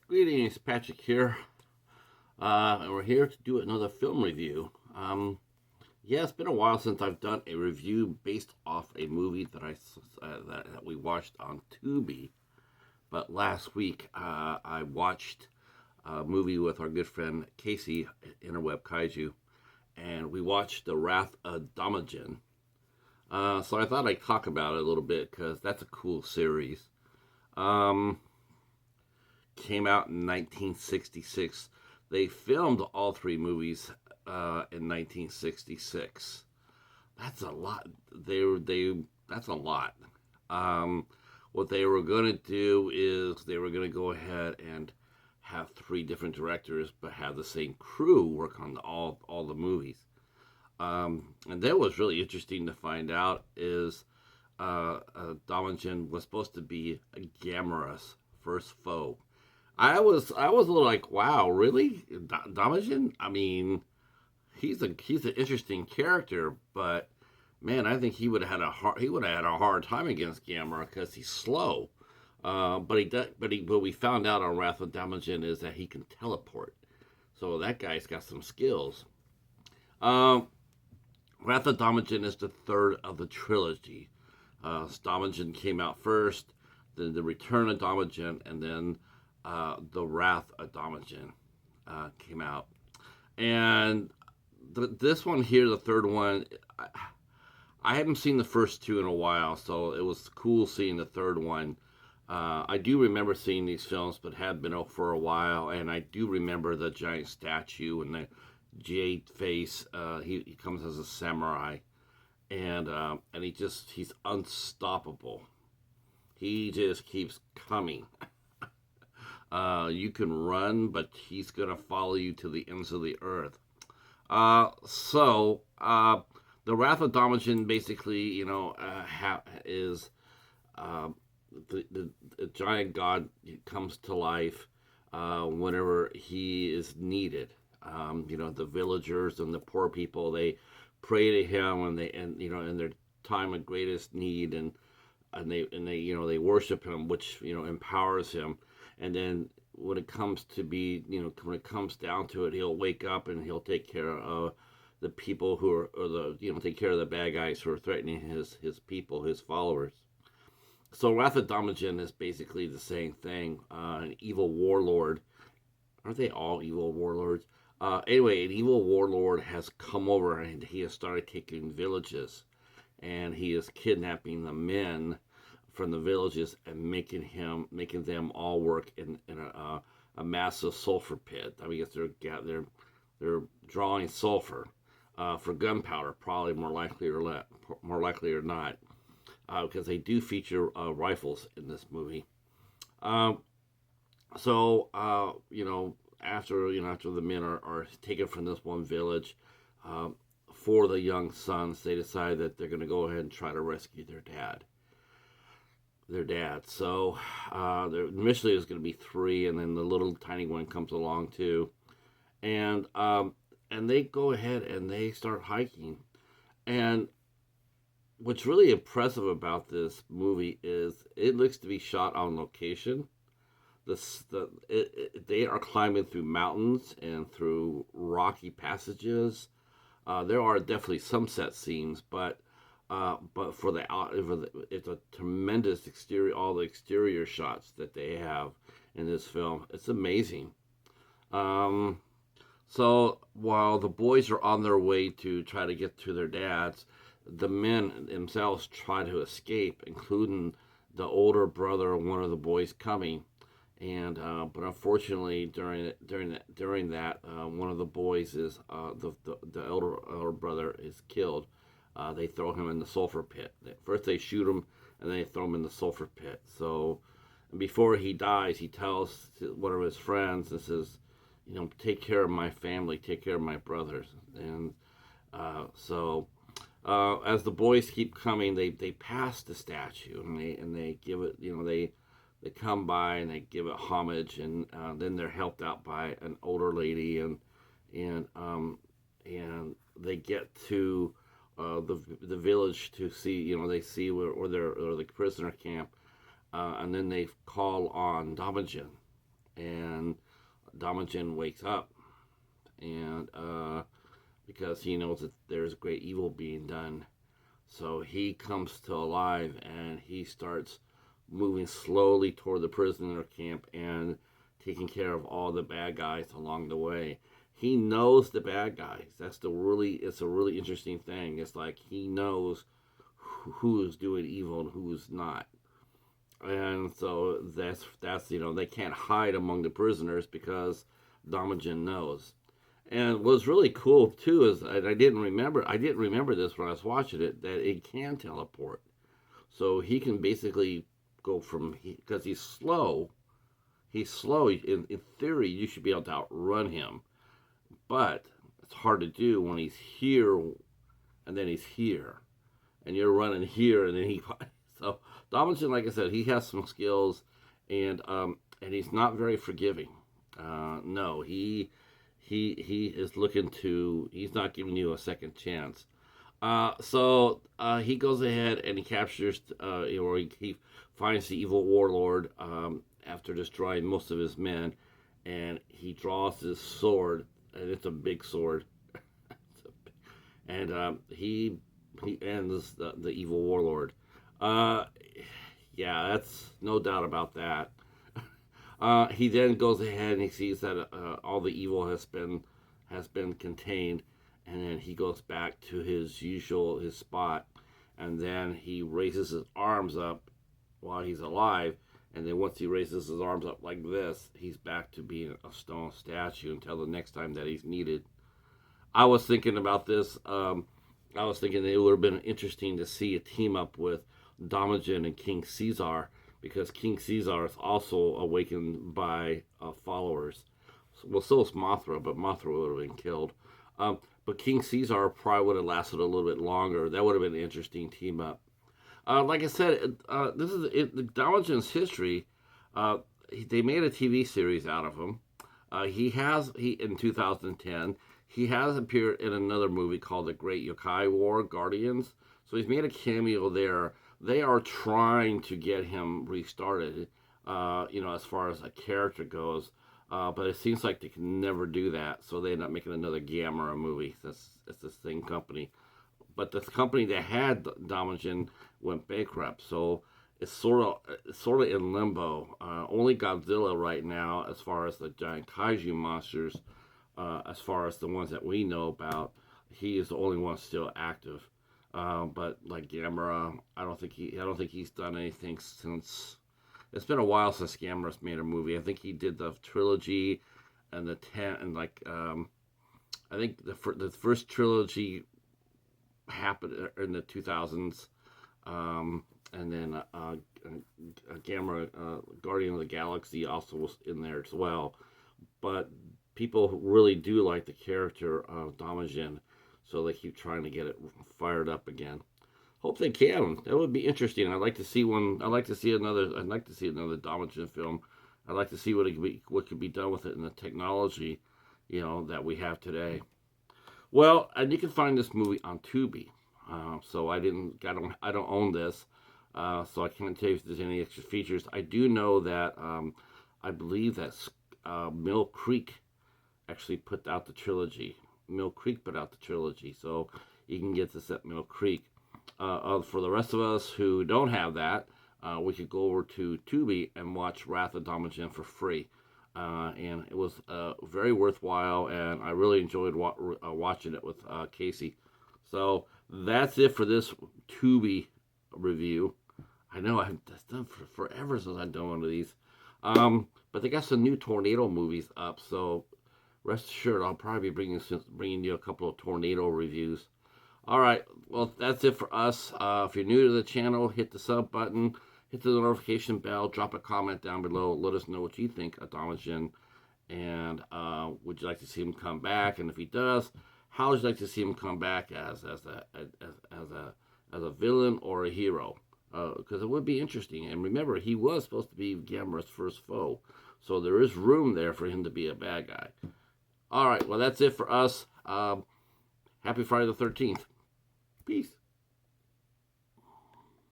Greetings, Patrick here, and we're here to do another film review. Yeah, it's been a while since I've done a review based off a movie that we watched on Tubi. But last week, I watched a movie with our good friend Casey, Interweb Kaiju, and we watched The Wrath of Daimajin. So I thought I'd talk about it a little bit because that's a cool series. Um, Came out in 1966. They filmed all three movies in 1966. That's a lot. They That's a lot. Um, what they were going to do is they were going to go ahead and have three different directors, but have the same crew work on all the movies. And that was really interesting to find out is Damajin was supposed to be Gamera's first foe. I was a little like, wow, really, Damajin? I mean, he's an interesting character, but man, I think he would have had a hard time against Gamera because he's slow. But we found out on Wrath of Daimajin is that he can teleport. So that guy's got some skills. Um, Wrath of Daimajin is the third of the trilogy. Daimajin came out first, then the Return of Daimajin, and then the Wrath of Daimajin came out. And this one here, the third one, I haven't seen the first two in a while, so it was cool seeing the third one. I do remember seeing these films, but had been out for a while, and I do remember the giant statue and the jade face. He comes as a samurai, and he's unstoppable. He just keeps coming. You can run, but he's gonna follow you to the ends of the earth. The Wrath of Daimajin basically, is uh, the giant god comes to life whenever he is needed. The villagers and the poor people, they pray to him, in their time of greatest need, and they worship him, which empowers him. And then when it comes down to it, he'll wake up and he'll take care of the people who are, or the take care of the bad guys who are threatening his people, his followers. So Wrath of Daimajin is basically the same thing. An evil warlord. Aren't they all evil warlords? Anyway, an evil warlord has come over and he has started taking villages, and he is kidnapping the men from the villages and making them all work in a massive sulfur pit. I guess they're drawing sulfur for gunpowder, probably more likely or not, because they do feature rifles in this movie. Um, after the men are taken from this one village, um, for the young sons, they decide that they're going to go ahead and try to rescue their dad. So there initially is going to be three, and then the little tiny one comes along too, and they go ahead and they start hiking. And what's really impressive about this movie is it looks to be shot on location. They are climbing through mountains and through rocky passages. There are definitely some set scenes, but it's a tremendous exterior. All the exterior shots that they have in this film, it's amazing. Um, so while the boys are on their way to try to get to their dads, the men themselves try to escape, including the older brother of one of the boys coming. And but unfortunately, during that, one of the boys is the elder brother is killed. They throw him in the sulfur pit. First they shoot him, and then they throw him in the sulfur pit. So before he dies, he tells one of his friends, and says, take care of my family, take care of my brothers. And as the boys keep coming, they pass the statue, and they give it, they come by and they give it homage, and then they're helped out by an older lady, and and they get to the village to see, they see where they're, or the prisoner camp, and then they call on Damajin, and Daimajin wakes up, and because he knows that there's great evil being done, so he comes to alive and he starts moving slowly toward the prisoner camp and taking care of all the bad guys along the way. He knows the bad guys. It's a really interesting thing. It's like he knows who is doing evil and who is not. And so that's they can't hide among the prisoners because Daimajin knows. And what's really cool too is I didn't remember this when I was watching it, that it can teleport. So he can basically go from, because he's slow. He's slow. In theory, you should be able to outrun him, but it's hard to do when he's here and then he's here, and you're running here and then he. So Dobinson, like I said, he has some skills, and he's not very forgiving. No, he is looking to. He's not giving you a second chance. So he goes ahead and he captures, or he finds the evil warlord after destroying most of his men, and he draws his sword, and it's a big sword, and he ends the evil warlord. Uh, yeah, that's no doubt about that. He then goes ahead and he sees that all the evil has been contained, and then he goes back to his spot, and then he raises his arms up while he's alive, and then once he raises his arms up like this, he's back to being a stone statue until the next time that he's needed. I was thinking about this. I was thinking it would have been interesting to see a team up with Daimajin and King Caesar, because King Caesar is also awakened by followers. Well, so is Mothra, but Mothra would have been killed. But King Caesar probably would have lasted a little bit longer. That would have been an interesting team up. Like I said, this is the Daimajin's history. They made a TV series out of him. He in 2010 he has appeared in another movie called The Great Yokai War Guardians. So he's made a cameo there. They are trying to get him restarted, as far as a character goes. But it seems like they can never do that, so they end up making another Gamera movie. It's the same company, but the company that had Daimajin went bankrupt, so it's sort of in limbo. Only Godzilla right now, as far as the giant kaiju monsters, as far as the ones that we know about, he is the only one still active. But like Gamera, I don't think he's done anything since. It's been a while since Gamera's made a movie. I think he did the trilogy and the 10, and I think the first trilogy happened in the 2000s, and then Gamera, Guardian of the Galaxy, also was in there as well. But people really do like the character of Daimajin, so they keep trying to get it fired up again. Hope they can. That would be interesting. I'd like to see one. I'd like to see another. I'd like to see another Daimajin film. I'd like to see what could be done with it in the technology, that we have today. Well, and you can find this movie on TUBI. So I don't own this, so I can't tell you if there's any extra features. I do know that I believe that Mill Creek actually put out the trilogy. Mill Creek put out the trilogy, so you can get this at Mill Creek. For the rest of us who don't have that, we could go over to Tubi and watch Wrath of Daimajin for free. And it was very worthwhile, and I really enjoyed watching it with Casey. So that's it for this Tubi review. I know I've done for forever since I've done one of these. But they got some new tornado movies up, so rest assured I'll probably be bringing you a couple of tornado reviews. All right, well, that's it for us. If you're new to the channel, hit the sub button, hit the notification bell, drop a comment down below. Let us know what you think of Daimajin, and would you like to see him come back? And if he does, how would you like to see him come back as a villain or a hero? Because it would be interesting. And remember, he was supposed to be Gamera's first foe, so there is room there for him to be a bad guy. All right, well, that's it for us. Happy Friday the 13th. Peace.